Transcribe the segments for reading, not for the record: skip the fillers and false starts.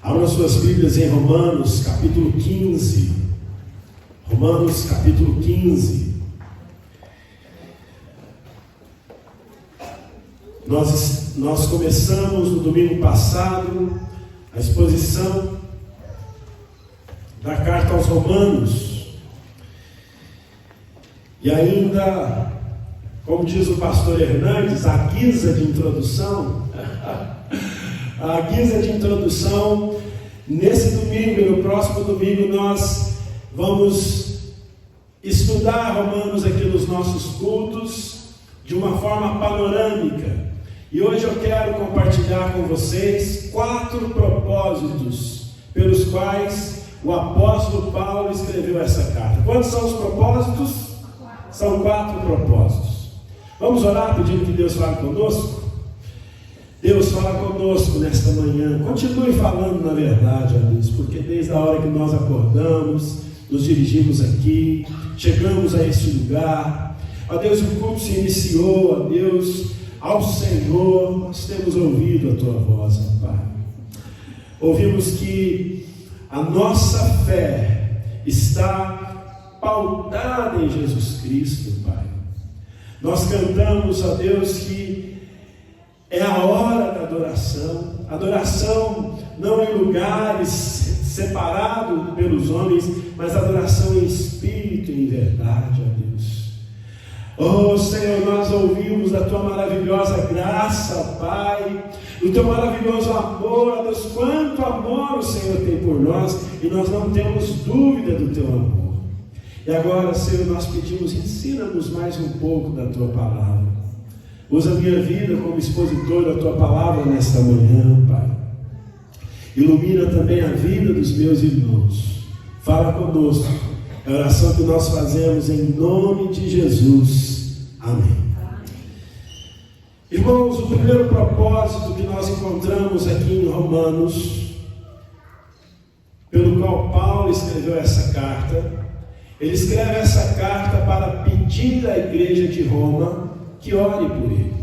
Abra suas Bíblias em Romanos, capítulo 15. Romanos, capítulo 15. Nós começamos no domingo passado a exposição da carta aos Romanos. E ainda, como diz o pastor Hernandes, a guisa de introdução, nesse domingo e no próximo domingo nós vamos estudar Romanos aqui nos nossos cultos de uma forma panorâmica. E hoje eu quero compartilhar com vocês 4 propósitos pelos quais o apóstolo Paulo escreveu essa carta. Quantos são os propósitos? São 4 propósitos. Vamos orar pedindo que Deus fale conosco? Deus, fala conosco nesta manhã. Continue falando na verdade, ó Deus, porque desde a hora que nós acordamos, nos dirigimos aqui, chegamos a este lugar, ó Deus, o culto se iniciou, ó Deus, ao Senhor, nós temos ouvido a Tua voz, ó Pai. Ouvimos que a nossa fé está pautada em Jesus Cristo, Pai. Nós cantamos, ó Deus, que é a hora da adoração. Adoração não em lugares separados pelos homens, mas adoração em espírito e em verdade, ó Deus. Oh Senhor, nós ouvimos da Tua maravilhosa graça, Pai, do Teu maravilhoso amor, ó Deus, quanto amor o Senhor tem por nós, e nós não temos dúvida do Teu amor. E agora, Senhor, nós pedimos, ensina-nos mais um pouco da Tua palavra. Usa a minha vida como expositor da Tua palavra nesta manhã, Pai. Ilumina também a vida dos meus irmãos. Fala conosco. É a oração que nós fazemos em nome de Jesus. Amém. Irmãos, o primeiro propósito que nós encontramos aqui em Romanos, pelo qual Paulo escreveu essa carta, ele escreve essa carta para pedir à igreja de Roma que ore por ele.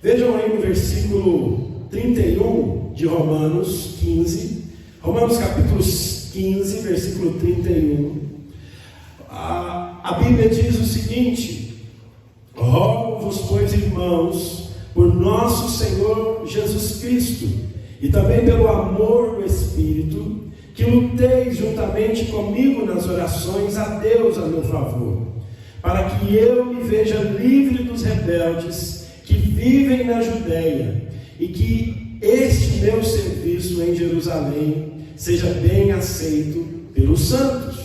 Vejam aí no versículo 31 de Romanos 15, Romanos capítulo 15, versículo 31. A Bíblia diz o seguinte: rogo-vos, pois, irmãos, por nosso Senhor Jesus Cristo, e também pelo amor do Espírito, que luteis juntamente comigo nas orações a Deus a meu favor, para que eu me veja livre dos rebeldes que vivem na Judéia, e que este meu serviço em Jerusalém seja bem aceito pelos santos.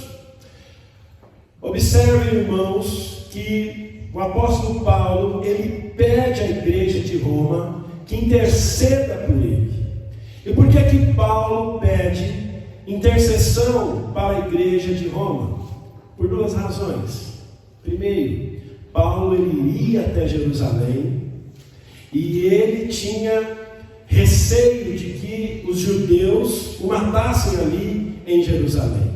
Observem, irmãos, que o apóstolo Paulo, ele pede à igreja de Roma que interceda por ele. E por que Paulo pede intercessão para a igreja de Roma? Por 2 razões. Primeiro, Paulo ele iria até Jerusalém e ele tinha receio de que os judeus o matassem ali em Jerusalém.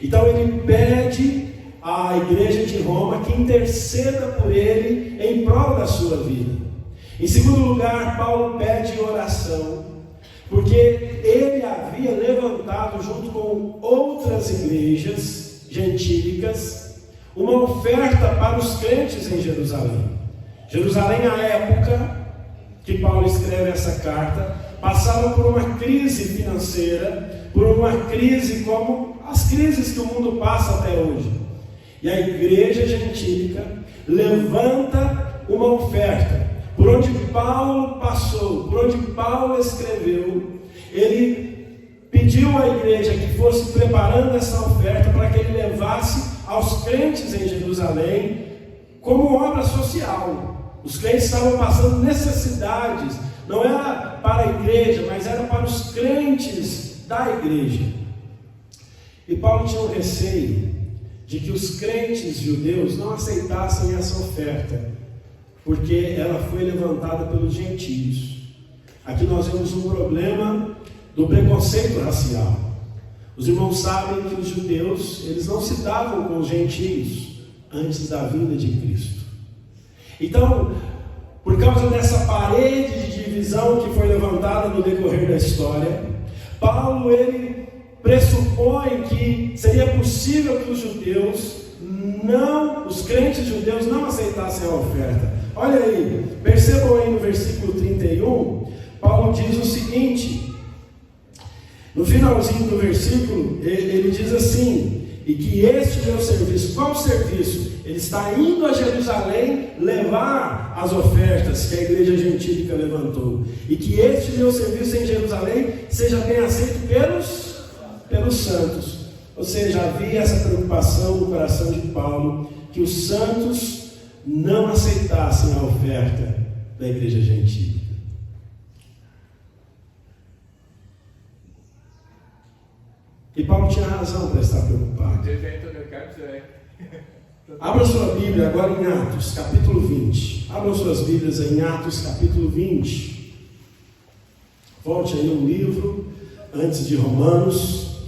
Então ele pede à igreja de Roma que interceda por ele em prol da sua vida. Em segundo lugar, Paulo pede oração, porque ele havia levantado junto com outras igrejas gentílicas uma oferta para os crentes em Jerusalém. Jerusalém, na época que Paulo escreve essa carta, passava por uma crise financeira, por uma crise como as crises que o mundo passa até hoje. E a igreja gentílica levanta uma oferta. Por onde Paulo passou, por onde Paulo escreveu, ele pediu à igreja que fosse preparando essa oferta para que ele levasse aos crentes em Jerusalém como obra social. Os crentes estavam passando necessidades, não era para a igreja, mas era para os crentes da igreja. E Paulo tinha um receio de que os crentes judeus não aceitassem essa oferta, porque ela foi levantada pelos gentios. Aqui nós vemos um problema do preconceito racial. Os irmãos sabem que os judeus, eles não se davam com os gentios antes da vinda de Cristo. Então, por causa dessa parede de divisão que foi levantada no decorrer da história, Paulo, ele pressupõe que seria possível que os crentes judeus não aceitassem a oferta. Olha aí, percebam aí no versículo 31, Paulo diz o seguinte, no finalzinho do versículo, ele diz assim: e que este meu serviço, qual serviço? Ele está indo a Jerusalém levar as ofertas que a igreja gentílica levantou, e que este meu serviço em Jerusalém seja bem aceito pelos santos. Ou seja, havia essa preocupação no coração de Paulo, que os santos não aceitassem a oferta da igreja gentílica. E Paulo tinha razão para estar preocupado. Abra sua Bíblia agora em Atos, capítulo 20. Abram suas Bíblias em Atos, capítulo 20. Volte aí um livro, antes de Romanos,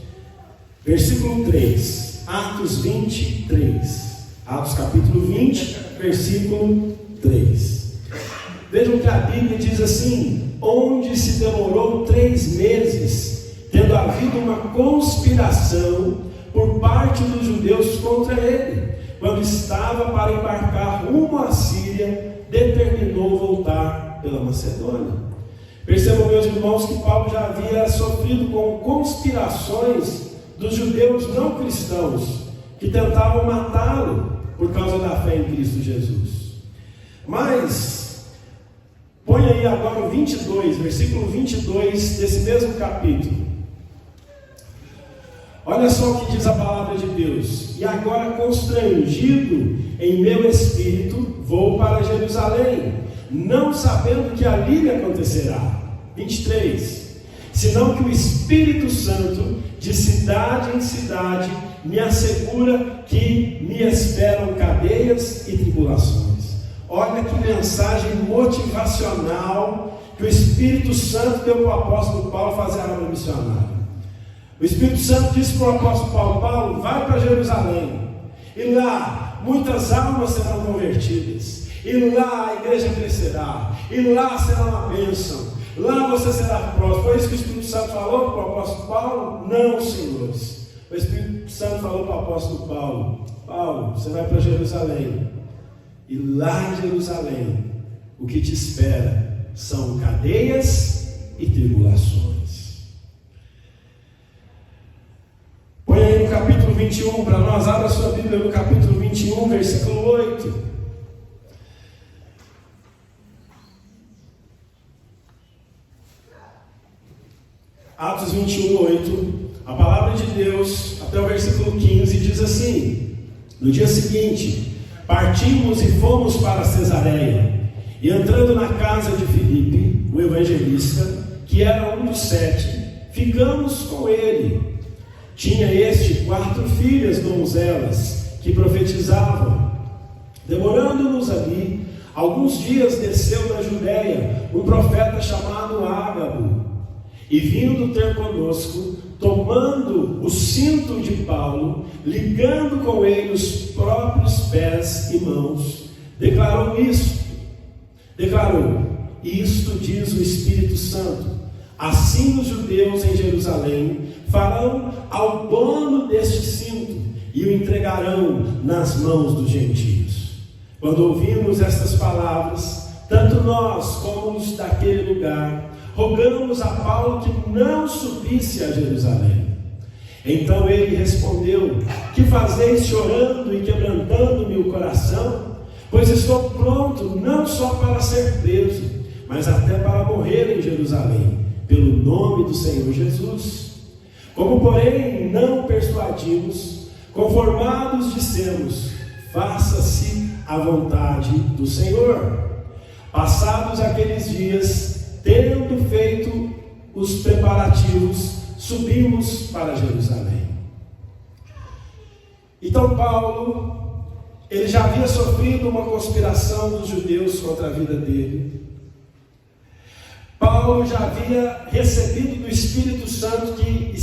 versículo 3. Atos 23. Atos, capítulo 20, versículo 3. Vejam que a Bíblia diz assim: onde se demorou 3 meses, tendo havido uma conspiração por parte dos judeus contra ele, quando estava para embarcar rumo à Síria, determinou voltar pela Macedônia. Percebam, meus irmãos, que Paulo já havia sofrido com conspirações dos judeus não cristãos, que tentavam matá-lo por causa da fé em Cristo Jesus. Mas, põe aí agora o 22, versículo 22 desse mesmo capítulo. Olha só o que diz a palavra de Deus: e agora, constrangido em meu espírito, vou para Jerusalém, não sabendo que ali me acontecerá. 23. Senão que o Espírito Santo, de cidade em cidade, me assegura que me esperam cadeias e tribulações. Olha que mensagem motivacional que o Espírito Santo deu para o apóstolo Paulo fazer a obra missionária. O Espírito Santo disse para o apóstolo Paulo: Paulo, vai para Jerusalém, e lá muitas almas serão convertidas, e lá a igreja crescerá, e lá será uma bênção, lá você será próspero. Foi isso que o Espírito Santo falou para o apóstolo Paulo? Não, senhores. O Espírito Santo falou para o apóstolo Paulo: Paulo, você vai para Jerusalém, e lá em Jerusalém o que te espera são cadeias e tribulações. Põe aí no capítulo 21 para nós, abra sua Bíblia no capítulo 21, versículo 8. Atos 21, 8. A palavra de Deus, até o versículo 15, diz assim: no dia seguinte, partimos e fomos para Cesareia, e entrando na casa de Filipe, o evangelista, que era um dos 7, ficamos com ele. Tinha este 4 filhas donzelas que profetizavam. Demorando-nos ali alguns dias, desceu da Judéia um profeta chamado Ágabo, e vindo ter conosco, tomando o cinto de Paulo, ligando com ele os próprios pés e mãos, declarou: isto diz o Espírito Santo, assim os judeus em Jerusalém farão ao dono deste cinto e o entregarão nas mãos dos gentios. Quando ouvimos estas palavras, tanto nós como os daquele lugar, rogamos a Paulo que não subisse a Jerusalém. Então ele respondeu: que fazeis chorando e quebrantando-me o coração? Pois estou pronto não só para ser preso, mas até para morrer em Jerusalém, pelo nome do Senhor Jesus. Como porém não persuadimos, conformados dissemos: faça-se a vontade do Senhor. Passados aqueles dias, tendo feito os preparativos, subimos para Jerusalém. Então Paulo, ele já havia sofrido uma conspiração dos judeus contra a vida dele. Paulo já havia recebido do Espírito Santo que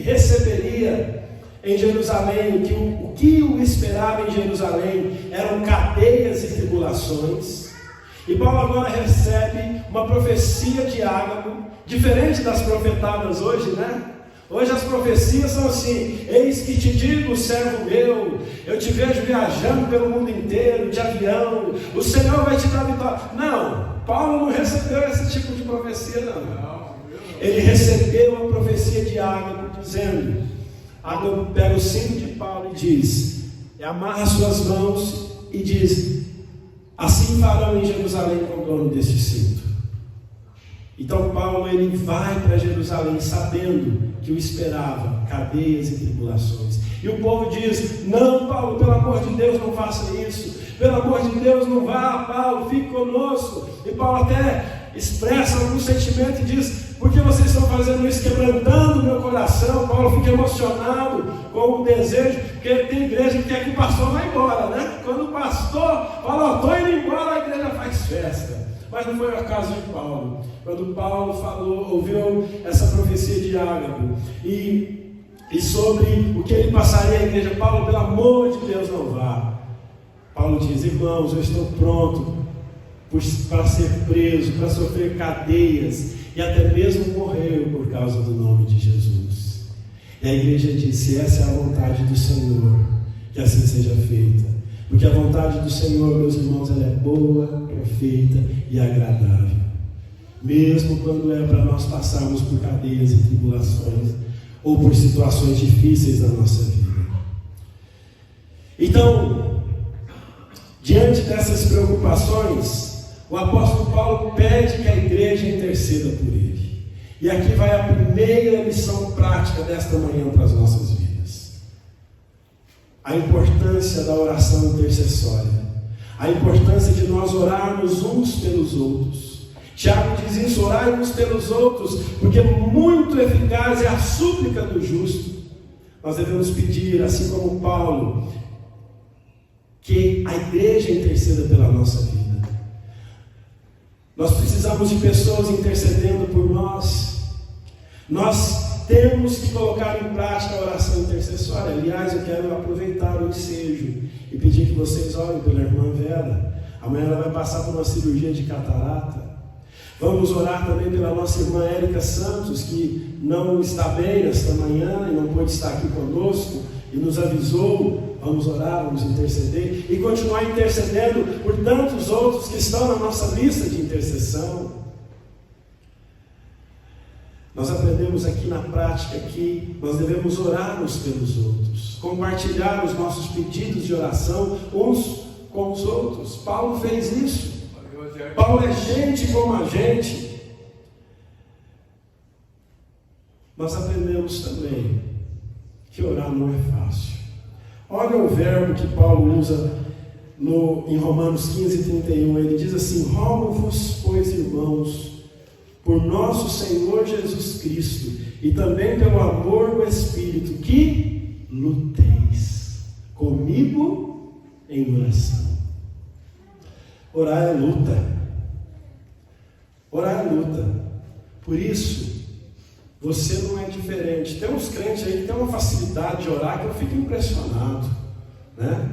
receberia em Jerusalém, o que o esperava em Jerusalém eram cadeias e tribulações. E Paulo agora recebe uma profecia de Ágabo, Diferente das profetadas hoje, né? Hoje as profecias são assim: eis que te digo, servo meu, eu te vejo viajando pelo mundo inteiro, de avião, o Senhor vai te dar vitória. Não, Paulo não recebeu esse tipo de profecia, não. Ele recebeu a profecia de Ágabo, dizendo: Ágabo pega o cinto de Paulo e diz, amarra suas mãos e diz: assim farão em Jerusalém com o dono deste cinto. Então Paulo, ele vai para Jerusalém sabendo que o esperava cadeias e tribulações. E o povo diz: não, Paulo, pelo amor de Deus, não faça isso. Pelo amor de Deus, não vá, Paulo, fique conosco. E Paulo até expressa algum sentimento e diz: por que vocês estão fazendo isso, quebrantando meu coração? Paulo fica emocionado com o desejo, porque tem igreja que quer que o pastor vá embora, né? Quando o pastor fala: estou indo embora, a igreja faz festa. Mas não foi o caso de Paulo. Quando Paulo ouviu essa profecia de Ágabo e sobre o que ele passaria à igreja, Paulo, pelo amor de Deus, não vá. Paulo diz: irmãos, eu estou pronto para ser preso, para sofrer cadeias e até mesmo morrer por causa do nome de Jesus. E a igreja disse: essa é a vontade do Senhor, que assim seja feita. Porque a vontade do Senhor, meus irmãos, ela é boa, perfeita e agradável. Mesmo quando é para nós passarmos por cadeias e tribulações, ou por situações difíceis da nossa vida. Então, diante dessas preocupações, o apóstolo Paulo pede que a igreja interceda por ele. E aqui vai a primeira lição prática desta manhã para as nossas vidas. A importância da oração intercessória, a importância de nós orarmos uns pelos outros. Tiago diz isso: orai uns pelos outros, porque muito eficaz é a súplica do justo. Nós devemos pedir, assim como Paulo, que a igreja interceda pela nossa vida. Nós precisamos de pessoas intercedendo por nós. Nós temos que colocar em prática a oração intercessória. Aliás, eu quero aproveitar o ensejo e pedir que vocês orem pela irmã Vera. Amanhã ela vai passar por uma cirurgia de catarata. Vamos orar também pela nossa irmã Érica Santos, que não está bem nesta manhã e não pôde estar aqui conosco e nos avisou. Vamos orar, vamos interceder e continuar intercedendo por tantos outros que estão na nossa lista de intercessão. Nós aprendemos aqui na prática que nós devemos orar uns pelos outros, compartilhar os nossos pedidos de oração uns com os outros. Paulo fez isso. Paulo é gente como a gente. Nós aprendemos também que orar não é fácil. Olha o verbo que Paulo usa em Romanos 15:31. Ele diz assim: rogo-vos, pois, irmãos, por nosso Senhor Jesus Cristo e também pelo amor do Espírito, que luteis comigo em oração. Orar é luta. Orar é luta. Por isso, você não é diferente. Tem uns crentes aí que tem uma facilidade de orar que eu fico impressionado, né?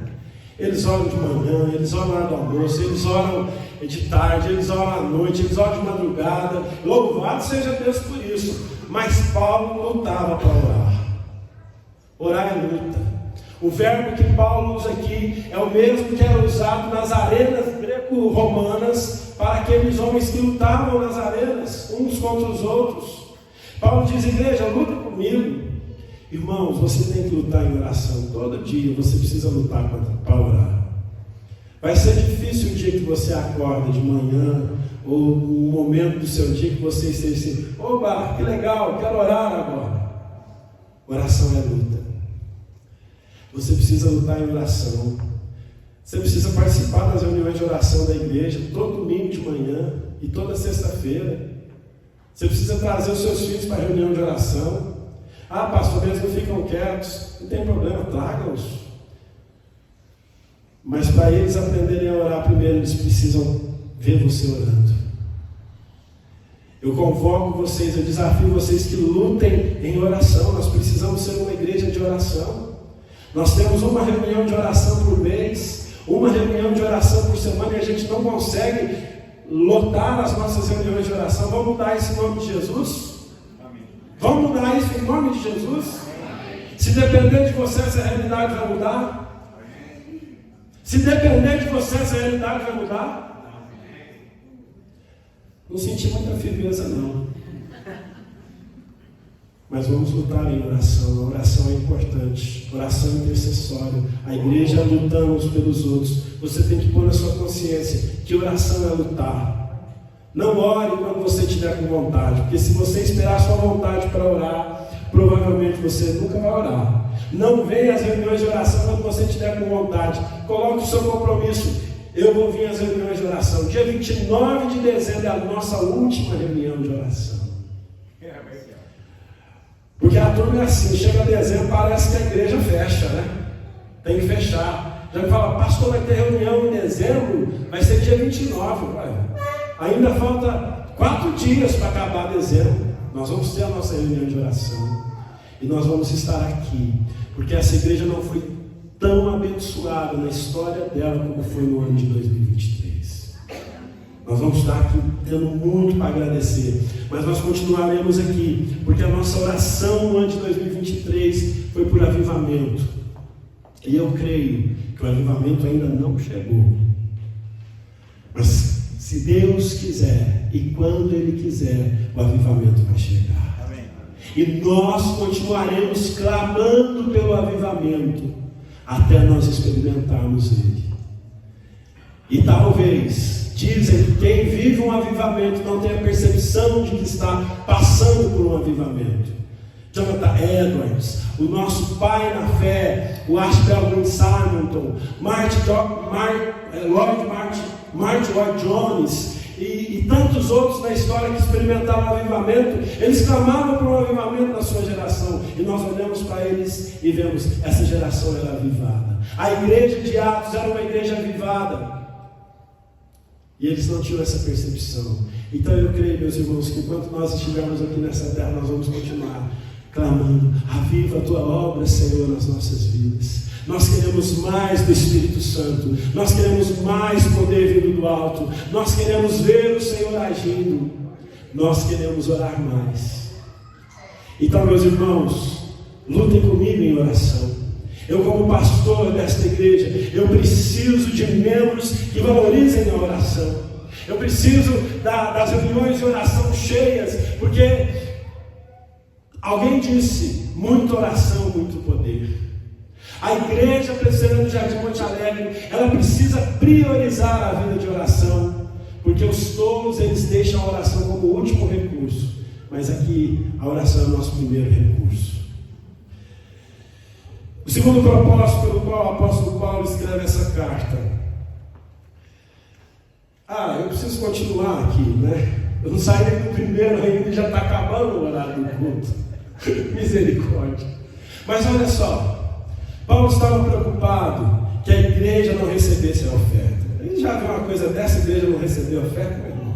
Eles oram de manhã, eles oram na hora do almoço, eles oram de tarde, eles oram à noite, eles oram de madrugada. Louvado seja Deus por isso. Mas Paulo lutava para orar. Orar é luta. O verbo que Paulo usa aqui é o mesmo que era usado nas arenas greco-romanas para aqueles homens que lutavam nas arenas, uns contra os outros. Paulo diz: igreja, luta comigo. Irmãos, você tem que lutar em oração. Todo dia você precisa lutar para orar. Vai ser difícil o dia que você acorda de manhã, ou um momento do seu dia que você esteja assim: oba, que legal, quero orar agora. Oração é luta. Você precisa lutar em oração. Você precisa participar das reuniões de oração da igreja, todo domingo de manhã e toda sexta-feira. Você precisa trazer os seus filhos para a reunião de oração. Ah, pastor, eles não ficam quietos. Não tem problema, traga-os. Mas para eles aprenderem a orar primeiro, eles precisam ver você orando. Eu convoco vocês, eu desafio vocês que lutem em oração. Nós precisamos ser uma igreja de oração. Nós temos uma reunião de oração por mês, uma reunião de oração por semana, e a gente não consegue lotar as nossas reuniões de oração. Vamos mudar isso em nome de Jesus? Amém. Vamos mudar isso em nome de Jesus? Amém. Se depender de você, essa realidade vai mudar? Amém. Se depender de você, essa realidade vai mudar? Amém. Não senti muita firmeza, não. Mas vamos lutar em oração. A oração é importante. Oração intercessória. A igreja lutando uns pelos outros. Você tem que pôr na sua consciência que oração é lutar. Não ore quando você estiver com vontade, porque se você esperar a sua vontade para orar, provavelmente você nunca vai orar. Não venha às reuniões de oração quando você estiver com vontade. Coloque o seu compromisso. Eu vou vir às reuniões de oração. Dia 29 de dezembro é a nossa última reunião de oração. Porque a turma é assim, chega dezembro, parece que a igreja fecha, né? Tem que fechar. Já me fala, pastor, vai ter reunião em dezembro, vai ser dia 29, vai. Ainda falta 4 dias para acabar dezembro. Nós vamos ter a nossa reunião de oração. E nós vamos estar aqui. Porque essa igreja não foi tão abençoada na história dela como foi no ano de 2023. Nós vamos estar aqui tendo muito para agradecer. Mas nós continuaremos aqui, porque a nossa oração no ano de 2023 foi por avivamento. E eu creio que o avivamento ainda não chegou. Mas se Deus quiser, e quando Ele quiser, o avivamento vai chegar. Amém. E nós continuaremos clamando pelo avivamento, até nós experimentarmos Ele. E talvez... Dizem que quem vive um avivamento não tem a percepção de que está passando por um avivamento. Jonathan Edwards, o nosso pai na fé, o Ashbel Simonton, Martin Lloyd Jones e tantos outros na história que experimentaram o avivamento, eles clamavam por um avivamento na sua geração. E nós olhamos para eles e vemos, essa geração era avivada. A igreja de Atos era uma igreja avivada. E eles não tinham essa percepção. Então eu creio, meus irmãos, que enquanto nós estivermos aqui nessa terra, nós vamos continuar clamando: aviva a tua obra, Senhor, nas nossas vidas. Nós queremos mais do Espírito Santo. Nós queremos mais poder vindo do alto. Nós queremos ver o Senhor agindo. Nós queremos orar mais. Então, meus irmãos, lutem comigo em oração. Eu, como pastor desta igreja, eu preciso de membros que valorizem a oração. Eu preciso das reuniões de oração cheias, porque alguém disse: muita oração, muito poder. A igreja presbiteriana do Jardim Monte Alegre, ela precisa priorizar a vida de oração, porque os tolos, eles deixam a oração como o último recurso, mas aqui a oração é o nosso primeiro recurso. O segundo propósito pelo qual o apóstolo Paulo escreve essa carta. Eu preciso continuar aqui, né? Eu não saí nem do primeiro ainda e já está acabando o horário do culto. Misericórdia. Mas olha só, Paulo estava preocupado que a igreja não recebesse a oferta. Ele já viu uma coisa dessa, a igreja não recebeu a oferta, meu irmão?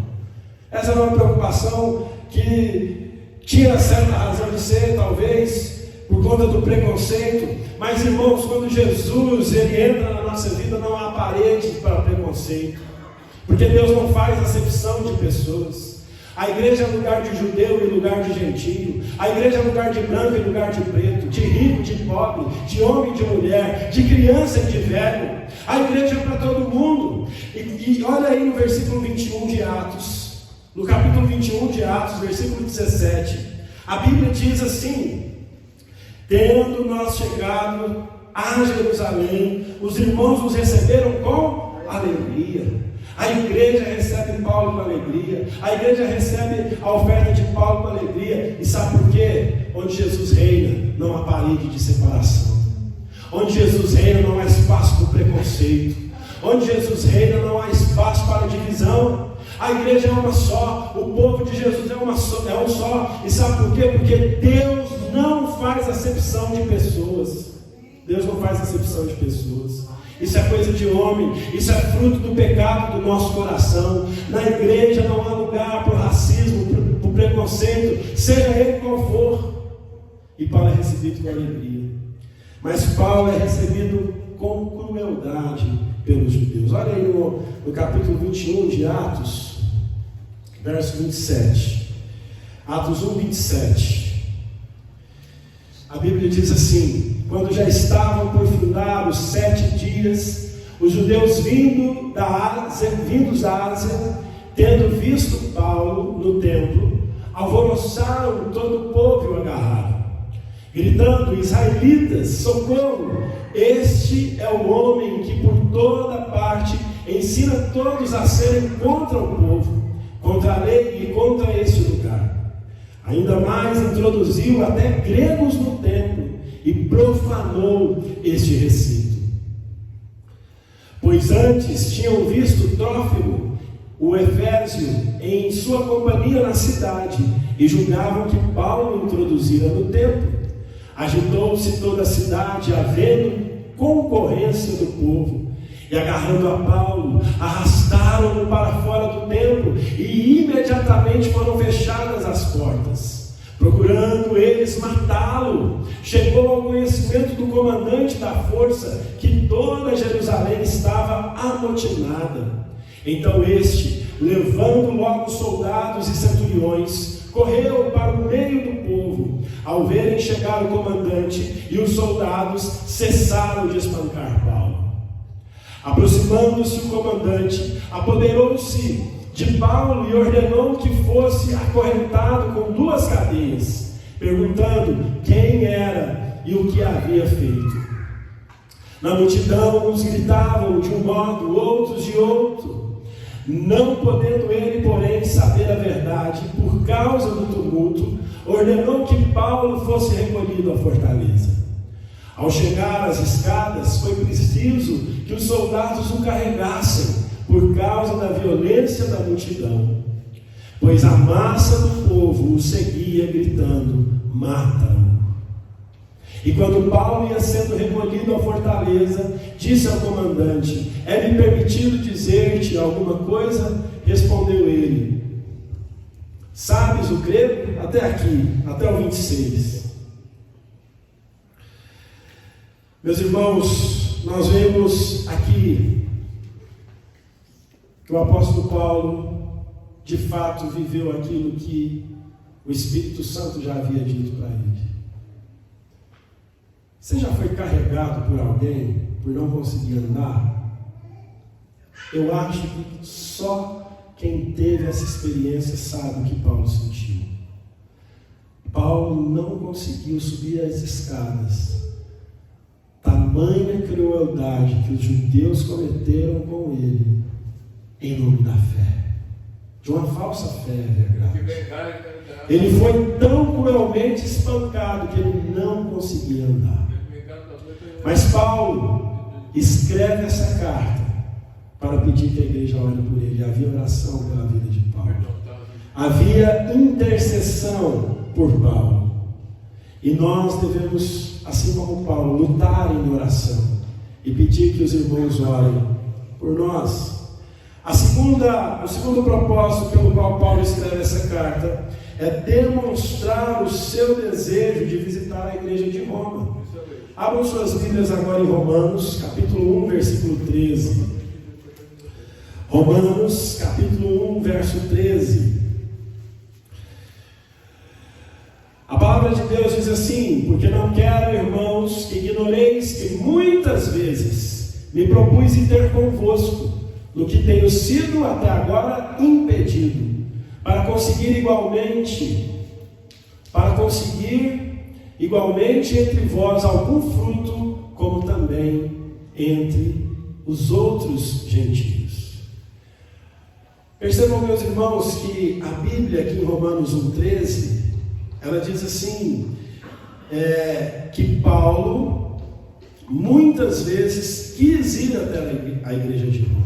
Essa era uma preocupação que tinha certa razão de ser, talvez, por conta do preconceito. Mas, irmãos, quando Jesus ele entra na nossa vida, não há parede para preconceito, porque Deus não faz acepção de pessoas. A igreja é lugar de judeu e lugar de gentio. A igreja é lugar de branco e lugar de preto, de rico e de pobre, de homem e de mulher, de criança e de velho. A igreja é para todo mundo. E olha aí no versículo 21 de Atos, no capítulo 21 de Atos, versículo 17, a Bíblia diz assim: tendo nós chegado a Jerusalém, os irmãos nos receberam com alegria. A igreja recebe Paulo com alegria. A igreja recebe a oferta de Paulo com alegria. E sabe por quê? Onde Jesus reina, não há parede de separação. Onde Jesus reina, não há espaço para preconceito. Onde Jesus reina, não há espaço para divisão. A igreja é uma só, o povo de Jesus é um só. E sabe por quê? Porque Deus não faz acepção de pessoas. Deus não faz acepção de pessoas. Isso é coisa de homem, isso é fruto do pecado do nosso coração. Na igreja não há lugar para o racismo, para o preconceito, seja ele qual for. E Paulo é recebido com alegria. Mas Paulo é recebido com crueldade pelos judeus. Olha aí no capítulo 21 de Atos, verso 27. Atos 1, 27. A Bíblia diz assim: quando já estavam por findar os 7 dias, os judeus vindos da Ásia, tendo visto Paulo no templo, alvoroçaram todo o povo e o agarraram, gritando: israelitas, socorro! Este é o homem que por toda parte ensina todos a serem contra o povo, contra a lei e contra este lugar. Ainda mais introduziu até gregos no templo e profanou este recinto. Pois antes tinham visto Trófimo, o Efésio, em sua companhia na cidade, e julgavam que Paulo introduzira no templo. Agitou-se toda a cidade, havendo concorrência do povo, e agarrando a Paulo, arrastaram-no para fora do templo, e imediatamente foram fechadas as portas. Procurando eles matá-lo, chegou ao conhecimento do comandante da força que toda Jerusalém estava amotinada. Então este, levando logo soldados e centuriões, correu para o meio do povo. Ao verem chegar o comandante e os soldados, cessaram de espancar Paulo. Aproximando-se o comandante, apoderou-se de Paulo e ordenou que fosse acorrentado com 2 cadeias, perguntando quem era e o que havia feito. Na multidão uns gritavam de um modo, outros de outro. Não podendo ele, porém, saber a verdade, por causa do tumulto, ordenou que Paulo fosse recolhido à fortaleza. Ao chegar às escadas, foi preciso que os soldados o carregassem, por causa da violência da multidão, pois a massa do povo o seguia gritando: mata-o. E quando Paulo ia sendo recolhido à fortaleza, disse ao comandante: é-me permitido dizer-te alguma coisa? Respondeu ele: sabes o grego? Até aqui, até o 26. Meus irmãos, nós vemos aqui que o apóstolo Paulo, de fato, viveu aquilo que o Espírito Santo já havia dito para ele. Você já foi carregado por alguém por não conseguir andar? Eu acho que só quem teve essa experiência sabe o que Paulo sentiu. Paulo não conseguiu subir as escadas. Tamanha crueldade que os judeus cometeram com ele, em nome da fé, de uma falsa fé, é verdade. Ele foi tão cruelmente espancado que ele não conseguia andar. Mas Paulo escreve essa carta para pedir que a igreja ore por ele. Havia oração pela vida de Paulo, havia intercessão por Paulo, e nós devemos, assim como Paulo, lutar em oração e pedir que os irmãos orem por nós. O segundo propósito pelo qual Paulo escreve essa carta é demonstrar o seu desejo de visitar a igreja de Roma. Abram suas Bíblias agora em Romanos, capítulo 1, versículo 13. Romanos, capítulo 1, verso 13. A palavra de Deus diz assim: porque não quero, irmãos, que ignoreis que muitas vezes me propus ir ter convosco, no que tenho sido até agora impedido, para conseguir igualmente entre vós algum fruto, como também entre os outros gentios. Percebam, meus irmãos, que a Bíblia aqui em Romanos 1,13, ela diz assim, que Paulo muitas vezes quis ir até a igreja de Roma.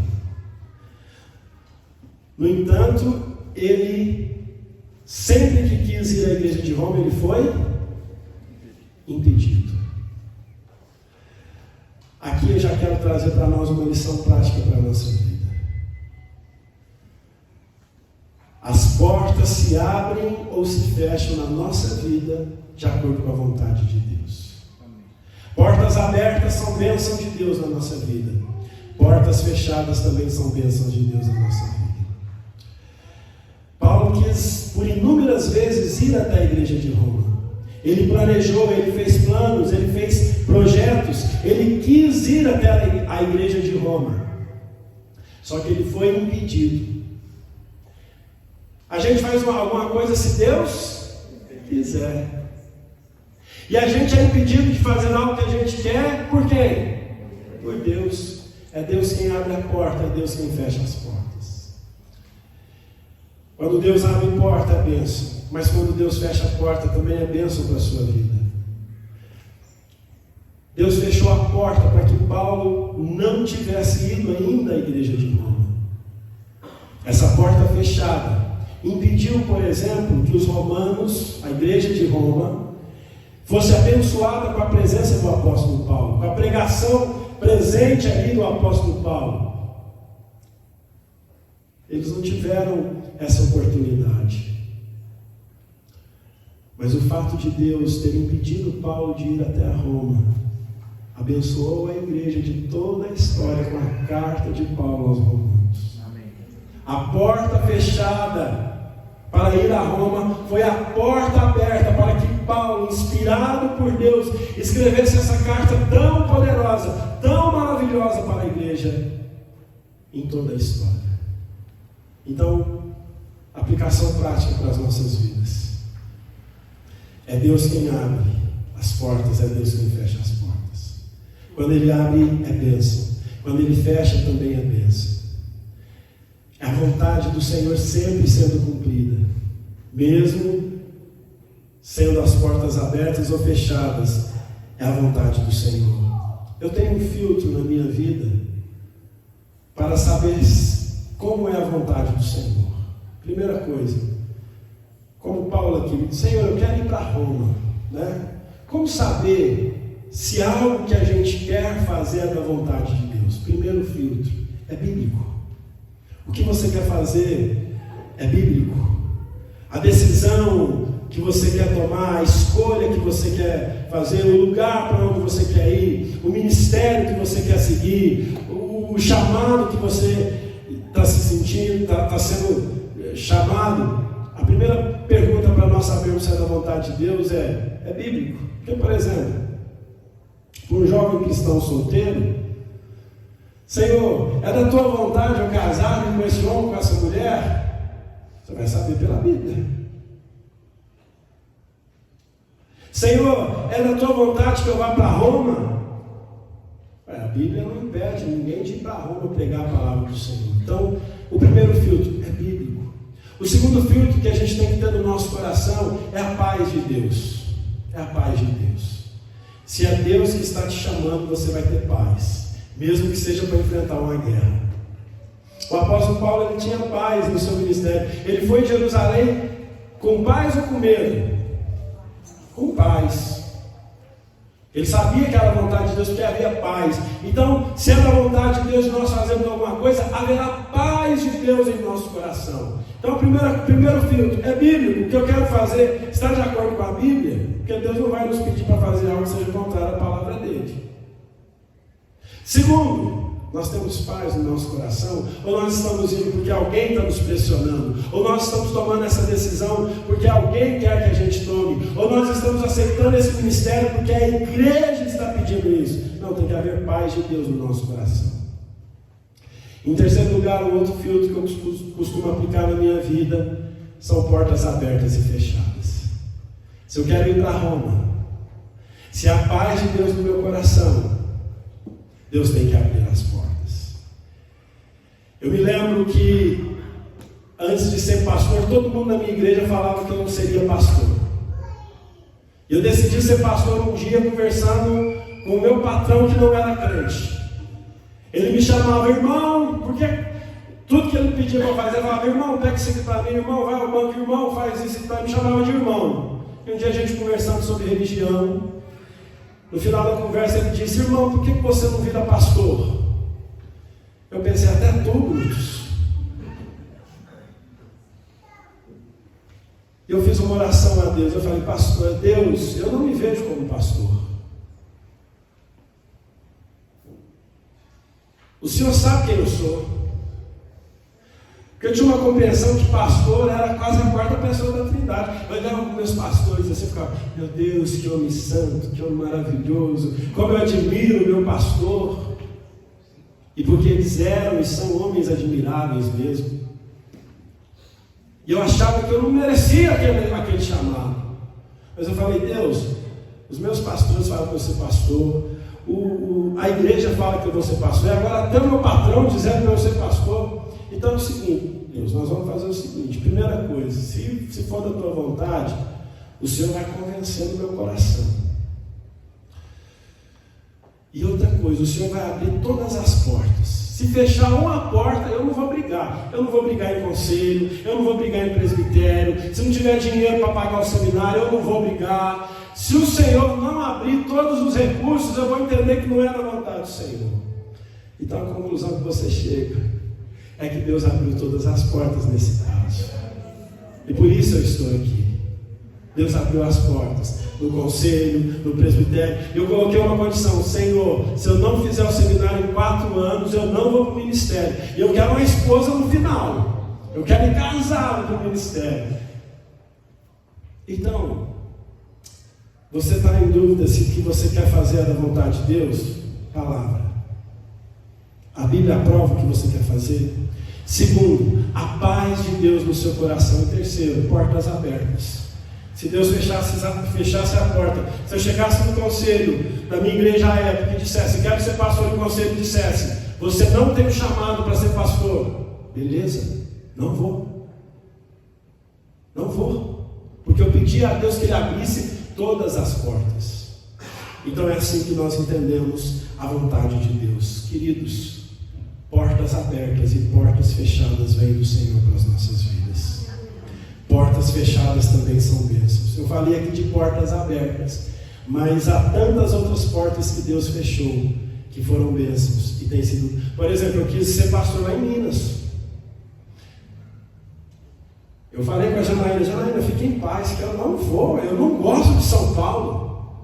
No entanto, ele, sempre que quis ir à igreja de Roma, ele foi impedido. Aqui eu já quero trazer para nós uma lição prática para a nossa vida. As portas se abrem ou se fecham na nossa vida de acordo com a vontade de Deus. Portas abertas são bênçãos de Deus na nossa vida. Portas fechadas também são bênçãos de Deus na nossa vida. Paulo por inúmeras vezes ir até a igreja de Roma. Ele planejou, ele fez planos, ele fez projetos, ele quis ir até a igreja de Roma. Só que ele foi impedido. A gente faz alguma coisa se Deus quiser. E a gente é impedido de fazer algo que a gente quer, por quem? Por Deus. É Deus quem abre a porta, é Deus quem fecha as portas. Quando Deus abre a porta é bênção, mas quando Deus fecha a porta também é bênção para a sua vida. Deus fechou a porta para que Paulo não tivesse ido ainda à igreja de Roma. Essa porta fechada impediu, por exemplo, que os romanos, a igreja de Roma, fosse abençoada com a presença do apóstolo Paulo, com a pregação presente ali do apóstolo Paulo. Eles não tiveram essa oportunidade. Mas o fato de Deus ter impedido Paulo de ir até a Roma abençoou a igreja de toda a história com a carta de Paulo aos Romanos. Amém. A porta fechada para ir a Roma foi a porta aberta para que Paulo, inspirado por Deus, escrevesse essa carta tão poderosa, tão maravilhosa para a igreja em toda a história. Então, aplicação prática para as nossas vidas. É Deus quem abre as portas, é Deus quem fecha as portas. Quando Ele abre, é bênção. Quando Ele fecha, também é bênção. É a vontade do Senhor sempre sendo cumprida, mesmo sendo as portas abertas ou fechadas, é a vontade do Senhor. Eu tenho um filtro na minha vida para saber como é a vontade do Senhor. Primeira coisa, como Paulo aqui, Senhor, eu quero ir para Roma, né? Como saber se algo que a gente quer fazer é da vontade de Deus? Primeiro filtro, é bíblico. O que você quer fazer é bíblico. A decisão que você quer tomar, a escolha que você quer fazer, o lugar para onde você quer ir, o ministério que você quer seguir, o chamado que você está se sentindo, está sendo chamado. A primeira pergunta para nós sabermos se é da vontade de Deus é bíblico. Porque, por exemplo, um jovem cristão solteiro, Senhor, é da tua vontade eu casar-me com esse homem, com essa mulher? Você vai saber pela Bíblia. Senhor, é da tua vontade que eu vá para Roma? A Bíblia não impede ninguém de ir para Roma pregar a palavra do Senhor. Então, o primeiro filtro é bíblico. O segundo filtro que a gente tem que ter no nosso coração é a paz de Deus. É a paz de Deus. Se é Deus que está te chamando, você vai ter paz, mesmo que seja para enfrentar uma guerra. O apóstolo Paulo, ele tinha paz no seu ministério. Ele foi em Jerusalém com paz ou com medo? Com paz. Ele sabia que era a vontade de Deus, porque havia paz. Então, se é da vontade de Deus de nós fazermos alguma coisa, haverá paz de Deus em nosso coração. Então, o primeiro filtro é bíblico. O que eu quero fazer está de acordo com a Bíblia, porque Deus não vai nos pedir para fazer algo que seja contrário à palavra dele. Segundo, nós temos paz no nosso coração, ou nós estamos indo porque alguém está nos pressionando, ou nós estamos tomando essa decisão porque alguém quer que a gente tome, ou nós estamos aceitando esse ministério porque a igreja está pedindo isso. Não, tem que haver paz de Deus no nosso coração. Em terceiro lugar, um outro filtro que eu costumo aplicar na minha vida são portas abertas e fechadas. Se eu quero ir para Roma, se há paz de Deus no meu coração, Deus tem que abrir as portas. Eu me lembro que antes de ser pastor, todo mundo na minha igreja falava que eu não seria pastor. Eu decidi ser pastor um dia conversando com o meu patrão que não era crente. Ele me chamava irmão, porque tudo que ele pedia para fazer, eu falava, irmão, pega isso aqui para mim, irmão, vai ao banco, irmão, faz isso aqui para mim, me chamava de irmão. E um dia a gente conversando sobre religião, no final da conversa ele disse, irmão, por que você não vira pastor? Eu pensei, até tu, Brutus. Eu fiz uma oração a Deus, eu falei, pastor, Deus, eu não me vejo como pastor. O Senhor sabe quem eu sou. Porque eu tinha uma compreensão que pastor era quase a quarta pessoa da Trindade. Eu olhava com meus pastores assim, ficava, meu Deus, que homem santo, que homem maravilhoso, como eu admiro o meu pastor. E porque eles eram e são homens admiráveis mesmo. E eu achava que eu não merecia aquele chamado. Mas eu falei, Deus, os meus pastores falam que eu sou pastor, a igreja fala que eu vou ser pastor, e agora até o meu patrão dizendo que eu vou ser pastor. Então é o seguinte, Deus, nós vamos fazer o seguinte: primeira coisa, se for da tua vontade, o Senhor vai convencer o meu coração. E outra coisa, o Senhor vai abrir todas as portas. Se fechar uma porta, eu não vou brigar. Eu não vou brigar em conselho, eu não vou brigar em presbitério. Se não tiver dinheiro para pagar o seminário, eu não vou brigar. Se o Senhor não abrir todos os recursos, eu vou entender que não é da vontade do Senhor. Então a conclusão que você chega é que Deus abriu todas as portas nesse caso. E por isso eu estou aqui. Deus abriu as portas no conselho, no presbitério. Eu coloquei uma condição: Senhor, se eu não fizer o seminário em 4 anos, eu não vou para o ministério. E eu quero uma esposa no final. Eu quero ir casado para o ministério. Então, você está em dúvida se o que você quer fazer é da vontade de Deus? Palavra. A Bíblia aprova o que você quer fazer. Segundo, a paz de Deus no seu coração. E terceiro, portas abertas. Se Deus fechasse a porta, se eu chegasse no conselho da minha igreja à época e dissesse, quero ser pastor do conselho, e dissesse, você não tem um chamado para ser pastor, beleza, não vou. Não vou. Porque eu pedi a Deus que Ele abrisse todas as portas. Então é assim que nós entendemos a vontade de Deus. Queridos, portas abertas e portas fechadas vêm do Senhor para as nossas vidas. Portas fechadas também são bênçãos. Eu falei aqui de portas abertas, mas há tantas outras portas que Deus fechou, que foram bênçãos, e tem sido... Por exemplo, eu quis ser pastor lá em Minas. Eu falei com a Janaína, fique em paz, que eu não gosto de São Paulo.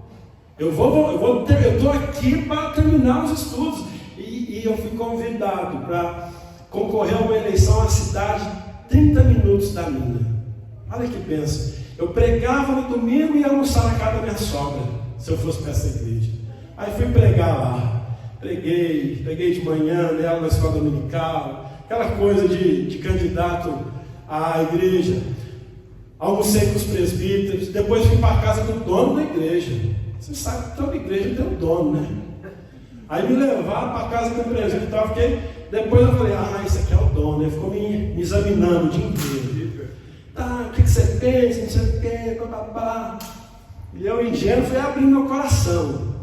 Eu estou aqui para terminar os estudos. E eu fui convidado para concorrer a uma eleição à cidade 30 minutos da minha. Olha que benção. Eu pregava no domingo e ia almoçar na casa da minha sogra, se eu fosse para essa igreja. Aí fui pregar lá. Preguei de manhã nela na escola dominical, aquela coisa de candidato à igreja. Almocei com os presbíteros, depois fui para a casa do dono da igreja. Você sabe que toda igreja tem um dono, né? Aí me levaram para a casa do presbítero, então depois eu falei, esse aqui é o dono. Ele ficou me examinando o dia inteiro. O que você pensa, não sei o que, papapá. E eu, ingênuo, fui abrindo meu coração.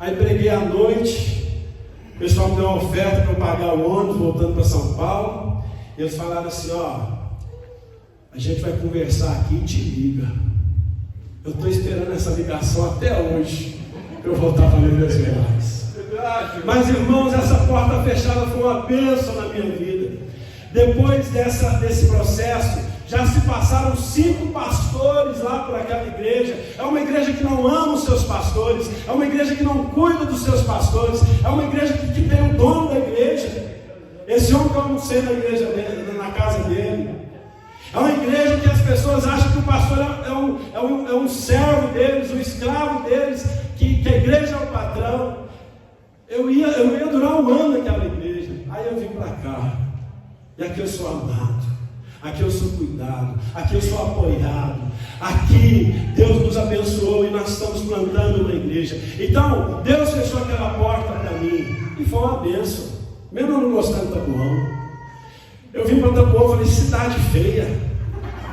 Aí preguei à noite, o pessoal me deu uma oferta para eu pagar o ônibus voltando para São Paulo. E eles falaram assim, a gente vai conversar aqui e te liga. Eu estou esperando essa ligação até hoje, para eu voltar para ler meus reais. Mas irmãos, essa porta fechada foi uma bênção na minha vida. Depois desse processo, já se passaram 5 pastores lá por aquela igreja. É uma igreja que não ama os seus pastores, é uma igreja que não cuida dos seus pastores, é uma igreja que tem o dono da igreja. Esse homem que eu almocei na igreja dele, na casa dele. É uma igreja que as pessoas acham que o pastor é um servo deles, um escravo deles, que a igreja é o patrão. Eu ia durar um ano naquela igreja. Aí eu vim para cá. E aqui eu sou amado, aqui eu sou cuidado, aqui eu sou apoiado, aqui Deus nos abençoou e nós estamos plantando uma igreja. Então Deus fechou aquela porta para mim e foi uma bênção, mesmo eu não gostando de Taboão. Eu vim para Taboão e falei, cidade feia,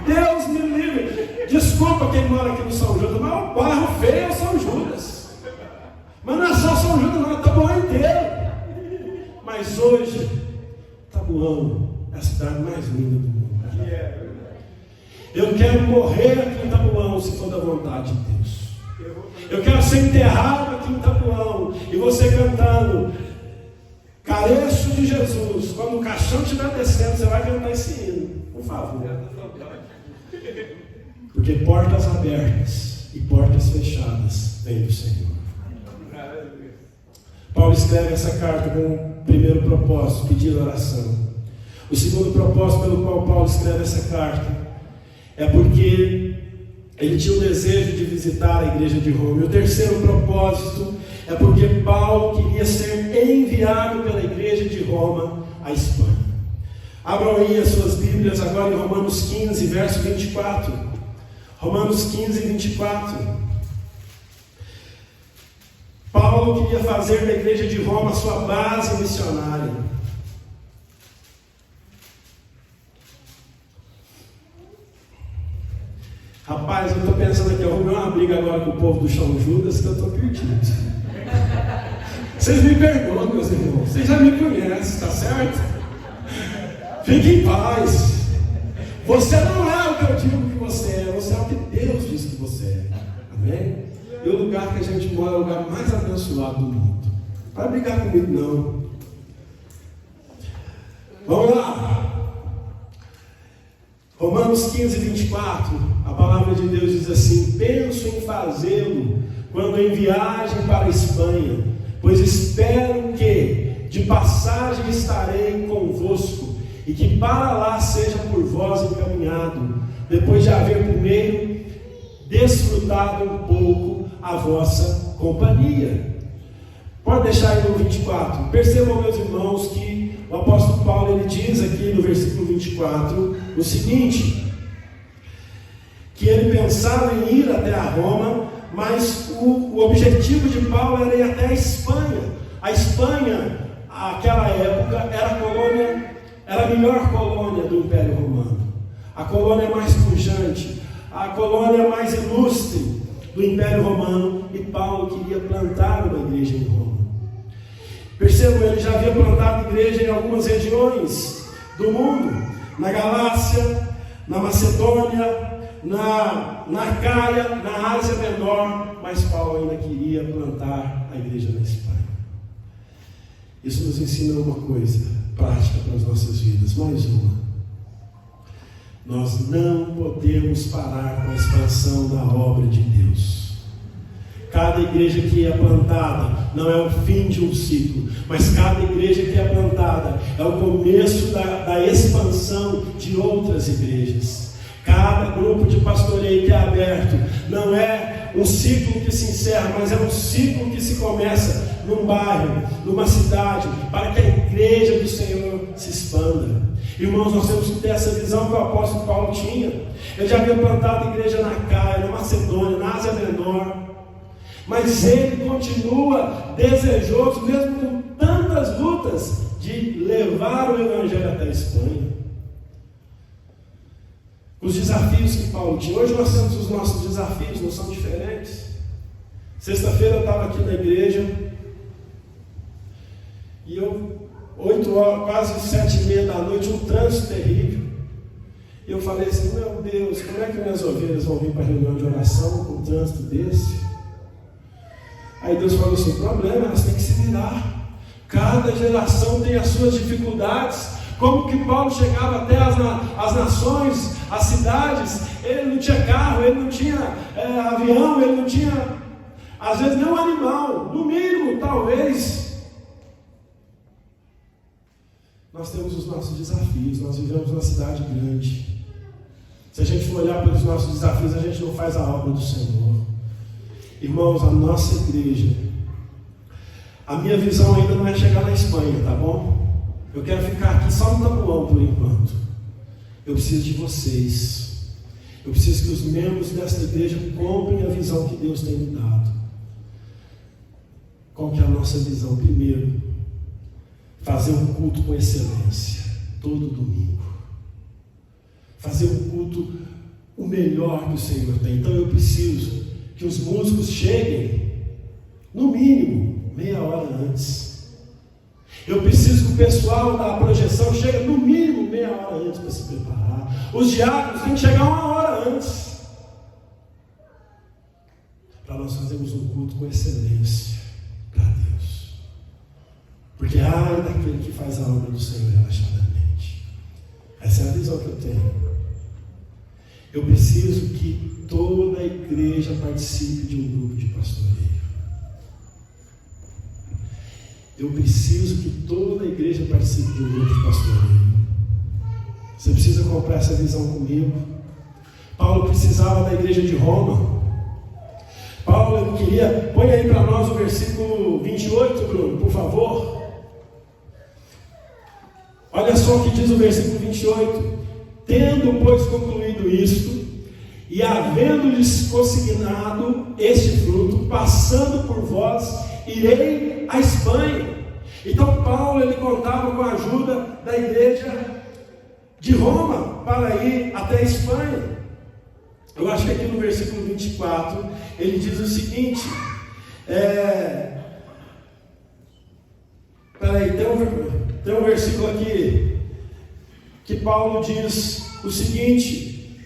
Deus me livre, desculpa quem mora aqui no São Judas, mas o bairro feio é o São Judas. Mas não é só São Judas, não, é Taboão inteiro. Mas hoje Taboão é a cidade mais linda do mundo. Eu quero morrer aqui em Taboão, se for da vontade de Deus. Eu quero ser enterrado aqui em Taboão. E você cantando, careço de Jesus. Quando o caixão estiver descendo, você vai cantar esse hino, por favor. Porque portas abertas e portas fechadas vêm do Senhor. Paulo escreve essa carta com o primeiro propósito, pedir oração. O segundo propósito pelo qual Paulo escreve essa carta é porque ele tinha o desejo de visitar a igreja de Roma. E o terceiro propósito é porque Paulo queria ser enviado pela igreja de Roma à Espanha. Abram aí as suas Bíblias agora em Romanos 15, verso 24. Romanos 15, 24. Paulo queria fazer da igreja de Roma a sua base missionária. Rapaz, eu estou pensando aqui, eu arrumei uma briga agora com o povo do Chão Judas, que eu estou perdido. Vocês me perdoam, meus irmãos, vocês já me conhecem, tá certo? Fique em paz. Você não é o que eu digo que você é o que Deus diz que você é. Amém? E o lugar que a gente mora é o lugar mais abençoado do mundo. Não vai brigar comigo, não. Vamos lá. Romanos 15, 24, a palavra de Deus diz assim: penso em fazê-lo quando em viagem para a Espanha, pois espero que de passagem estarei convosco, e que para lá seja por vós encaminhado, depois de haver primeiro desfrutado um pouco a vossa companhia. Pode deixar aí no 24. Percebam, meus irmãos, que o apóstolo Paulo ele diz aqui no versículo 24 o seguinte: que ele pensava em ir até a Roma, mas o objetivo de Paulo era ir até a Espanha. A Espanha, naquela época, era a melhor colônia do Império Romano, a colônia mais pujante, a colônia mais ilustre do Império Romano, e Paulo queria plantar uma igreja em Roma. Percebam, ele já havia plantado igreja em algumas regiões do mundo, na Galácia, na Macedônia, na Acaia, na Ásia Menor, mas Paulo ainda queria plantar a igreja na Espanha. Isso nos ensina uma coisa prática para as nossas vidas, mais uma: nós não podemos parar com a expansão da obra de Deus. Cada igreja que é plantada não é o fim de um ciclo, mas cada igreja que é plantada é o começo da expansão de outras igrejas. Cada grupo de pastoreio que é aberto não é um ciclo que se encerra, mas é um ciclo que se começa num bairro, numa cidade, para que a igreja do Senhor se expanda. Irmãos, nós temos que ter essa visão que o apóstolo Paulo tinha. Ele já havia plantado igreja na Acaia, na Macedônia, na Ásia Menor, mas ele continua desejoso, mesmo com tantas lutas, de levar o evangelho até a Espanha. Os desafios que Paulo tinha. Hoje nós temos os nossos desafios, não são diferentes. Sexta-feira eu estava aqui na igreja e 8 horas, quase 7h30 da noite, um trânsito terrível. E eu falei assim: meu Deus, como é que minhas ovelhas vão vir para a reunião de oração com um trânsito desse? Aí Deus falou assim: problema, elas têm que se virar. Cada geração tem as suas dificuldades. Como que Paulo chegava até as nações, as cidades? Ele não tinha carro, ele não tinha avião, ele não tinha, às vezes, nem um animal. No mínimo, talvez. Nós temos os nossos desafios. Nós vivemos numa cidade grande. Se a gente for olhar pelos nossos desafios, a gente não faz a obra do Senhor. Irmãos, a nossa igreja, a minha visão ainda não é chegar na Espanha, tá bom? Eu quero ficar aqui só no Tabuão por enquanto. Eu preciso de vocês. Eu preciso que os membros desta igreja comprem a visão que Deus tem me dado. Qual que é a nossa visão? Primeiro, fazer um culto com excelência, todo domingo. Fazer um culto o melhor que o Senhor tem. Então eu preciso que os músicos cheguem, no mínimo, meia hora antes. Eu preciso que o pessoal da projeção chegue, no mínimo, meia hora antes para se preparar. Os diáconos têm que chegar 1 hora antes, para nós fazermos um culto com excelência para Deus. Porque ai daquele que faz a obra do Senhor relaxadamente. Essa é a visão que eu tenho. Eu preciso que toda a igreja participe de um grupo de pastoreio. Eu preciso que toda a igreja participe de um grupo de pastoreio. Você precisa comprar essa visão comigo. Paulo precisava da igreja de Roma. Paulo queria, põe aí para nós o versículo 28, Bruno, por favor. Olha só o que diz o versículo 28. Tendo, pois, concluído isto, e havendo-lhes consignado este fruto, passando por vós, irei à Espanha. Então Paulo, ele contava com a ajuda da igreja de Roma para ir até a Espanha. Eu acho que aqui no versículo 24, ele diz o seguinte, tem um versículo aqui, que Paulo diz o seguinte,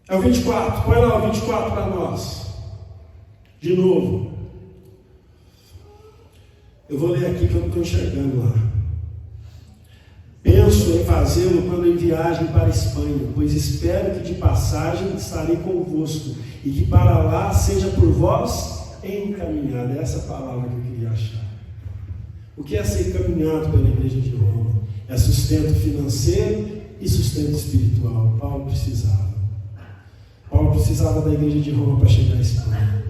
é o 24, põe lá o 24 para nós, de novo, eu vou ler aqui que eu não estou enxergando lá. Penso em fazê-lo quando em viagem para a Espanha, pois espero que de passagem estarei convosco, e que para lá seja por vós encaminhado. É essa palavra que eu queria achar. O que é ser encaminhado pela igreja de Roma? É sustento financeiro e sustento espiritual. Paulo precisava da igreja de Roma para chegar à Espanha.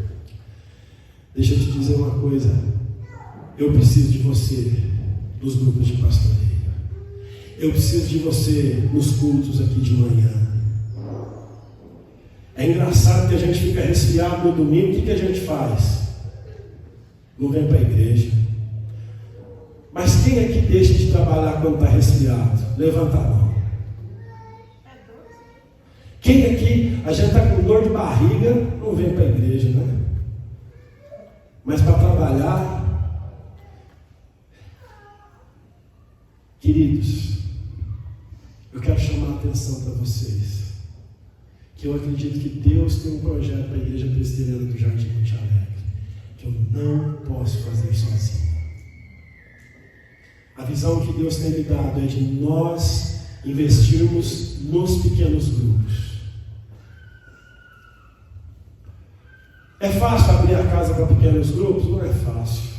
Deixa eu te dizer uma coisa, eu preciso de você nos grupos de pastoreio. Eu preciso de você nos cultos aqui de manhã. É engraçado que a gente fica resfriado no domingo. O que a gente faz? Não vem para a igreja. Mas quem aqui deixa de trabalhar quando está resfriado? Levanta a mão. Quem aqui, a gente está com dor de barriga, não vem para a igreja, né? Mas para trabalhar, queridos, eu quero chamar a atenção para vocês, que eu acredito que Deus tem um projeto para a Igreja Presbiteriana do Jardim Monte Alegre, que eu não posso fazer sozinho. A visão que Deus tem me dado é de nós investirmos nos pequenos grupos. É fácil abrir a casa para pequenos grupos? Não é fácil.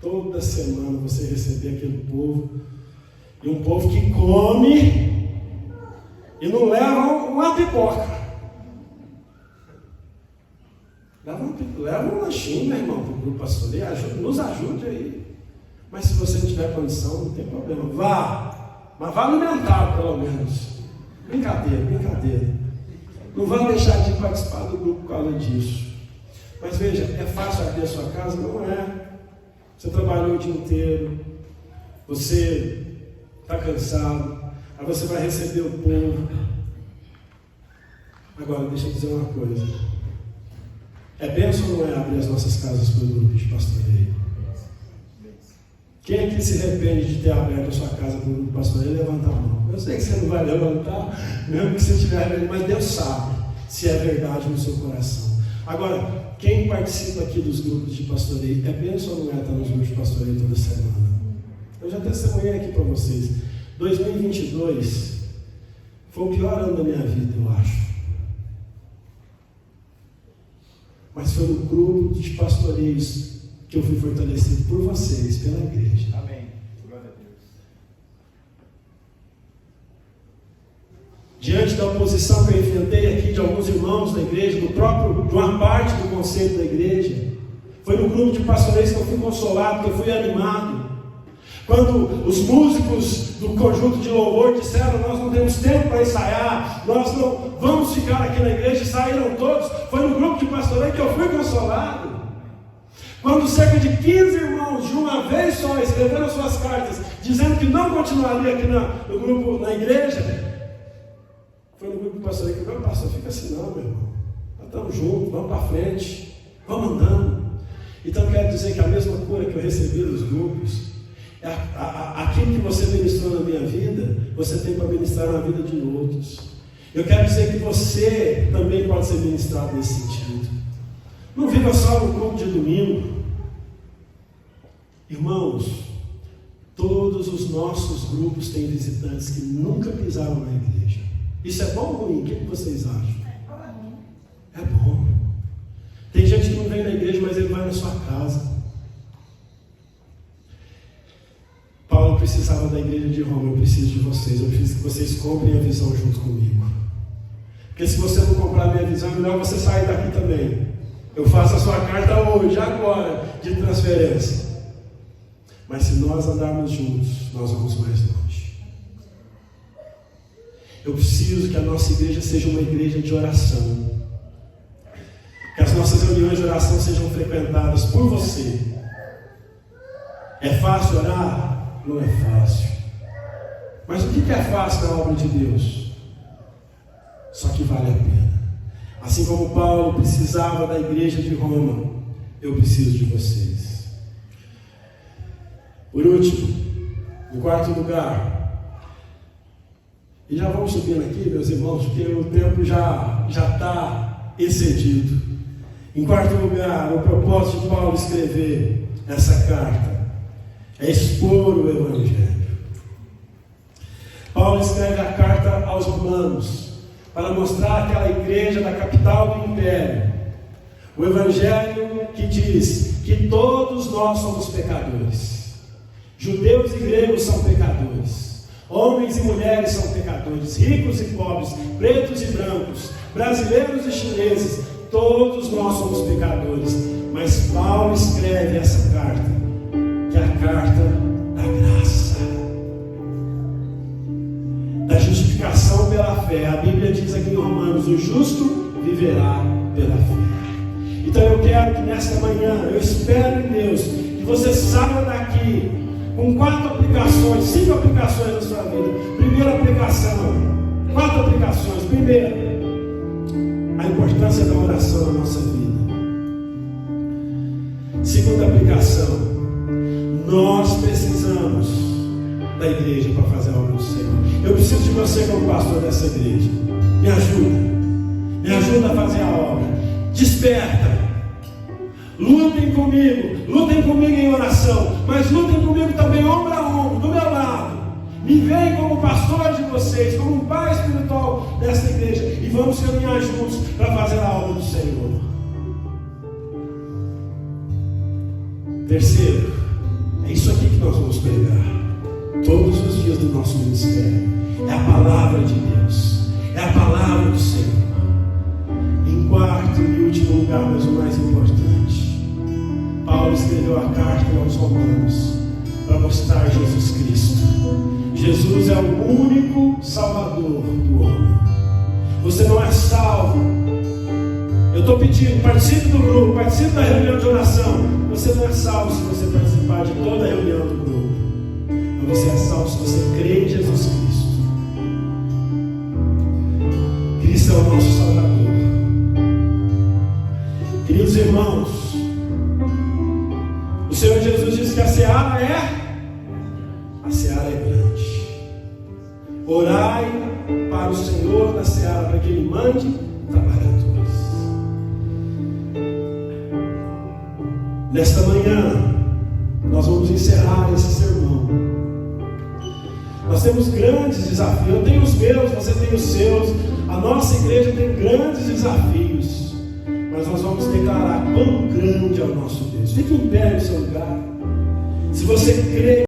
Toda semana você receber aquele povo, e um povo que come e não leva uma pipoca. Leva um lanchinho, meu irmão, para o grupo pastoreio, nos ajude aí. Mas se você não tiver condição, não tem problema. Mas vá alimentado pelo menos. Brincadeira. Não vá deixar de participar do grupo por causa disso. Mas veja, é fácil abrir a sua casa? Não é. Você trabalhou o dia inteiro, você está cansado, aí você vai receber o povo. Agora, deixa eu dizer uma coisa. É bênção ou não é abrir as nossas casas para o grupo de pastoreio? Quem aqui se arrepende de ter aberto a sua casa para o grupo de pastoreio, levanta a mão. Eu sei que você não vai levantar, mesmo que você estiver, mas Deus sabe se é verdade no seu coração. Agora, quem participa aqui dos grupos de pastoreio, é bênção ou não é estar nos grupos de pastoreio toda semana? Eu já testemunhei aqui para vocês. 2022 foi o pior ano da minha vida, eu acho. Mas foi no grupo de pastoreios que eu fui fortalecido por vocês, pela igreja. Amém. Glória a Deus. Diante da oposição que eu enfrentei aqui de alguns irmãos da igreja, de uma parte do conselho da igreja, foi no grupo de pastoreios que eu fui consolado, que eu fui animado. Quando os músicos do conjunto de louvor disseram: nós não temos tempo para ensaiar, nós não vamos ficar aqui na igreja, e saíram todos, foi no grupo de pastoreio que eu fui consolado. Quando cerca de 15 irmãos, de uma vez só, escreveram suas cartas, dizendo que não continuaria aqui no grupo, na igreja, foi no grupo de pastoreio que eu falei: pastor, fica assim não, meu irmão, nós estamos juntos, vamos para frente, vamos andando. Então quero dizer que a mesma cura que eu recebi dos grupos, aquilo que você ministrou na minha vida, você tem para ministrar na vida de outros. Eu quero dizer que você também pode ser ministrado nesse sentido. Não viva só no culto de domingo. Irmãos, todos os nossos grupos têm visitantes que nunca pisaram na igreja. Isso é bom ou ruim? O que vocês acham? É bom. Tem gente que não vem na igreja, mas ele vai na sua casa. precisava da igreja de Roma, eu preciso de vocês. Eu preciso que vocês comprem a visão junto comigo. Porque se você não comprar a minha visão, é melhor você sair daqui também. Eu faço a sua carta hoje, agora, de transferência. Mas se nós andarmos juntos, nós vamos mais longe. Eu preciso que a nossa igreja seja uma igreja de oração. Que as nossas reuniões de oração sejam frequentadas por você. É fácil orar? Não é fácil. Mas o que é fácil na obra de Deus? Só que vale a pena. Assim como Paulo precisava da igreja de Roma, eu preciso de vocês. Por último, em quarto lugar, e já vamos subindo aqui, meus irmãos, porque o tempo já está excedido. Em quarto lugar, o propósito de Paulo escrever essa carta é expor o Evangelho. Paulo escreve a carta aos Romanos para mostrar aquela igreja da capital do império o Evangelho que diz que todos nós somos pecadores. Judeus e gregos são pecadores, homens e mulheres são pecadores, ricos e pobres, pretos e brancos, brasileiros e chineses, todos nós somos pecadores. Mas Paulo escreve essa carta, que é a carta da graça, da justificação pela fé. A Bíblia diz aqui em Romanos: o justo viverá pela fé. Então eu quero que nesta manhã, eu espero em Deus, que você saia daqui com 4 aplicações, 5 aplicações na sua vida. Primeira aplicação, 4 aplicações. Primeira, a importância da oração na nossa vida. Segunda aplicação, nós precisamos da igreja para fazer a obra do Senhor. Eu preciso de você como pastor dessa igreja. Me ajuda a fazer a obra. Desperta. Lutem comigo em oração, mas lutem comigo também ombro a ombro, do meu lado. Me veem como pastor de vocês, como um pai espiritual desta igreja, e vamos caminhar juntos para fazer a obra do Senhor. Terceiro, é isso aqui que nós vamos pregar todos os dias do nosso ministério. É a palavra de Deus, é a palavra do Senhor. Em quarto e último lugar, mas o mais importante, Paulo escreveu a carta aos Romanos para mostrar Jesus Cristo. Jesus é o único Salvador do homem. Você não é salvo. Eu estou pedindo, participe do grupo, participe da reunião de oração. Você não é salvo se você participar de toda a reunião do grupo. Mas você é salvo se você crê em Jesus Cristo. Cristo é o nosso Salvador. Queridos irmãos, o Senhor Jesus disse que a seara é grande. Orai para o Senhor na seara, para que Ele mande trabalhadores. Nesta manhã, nós vamos encerrar esse sermão. Nós temos grandes desafios. Eu tenho os meus, você tem os seus. A nossa igreja tem grandes desafios. Mas nós vamos declarar quão grande é o nosso Deus. Fique em pé no seu lugar. Se você crê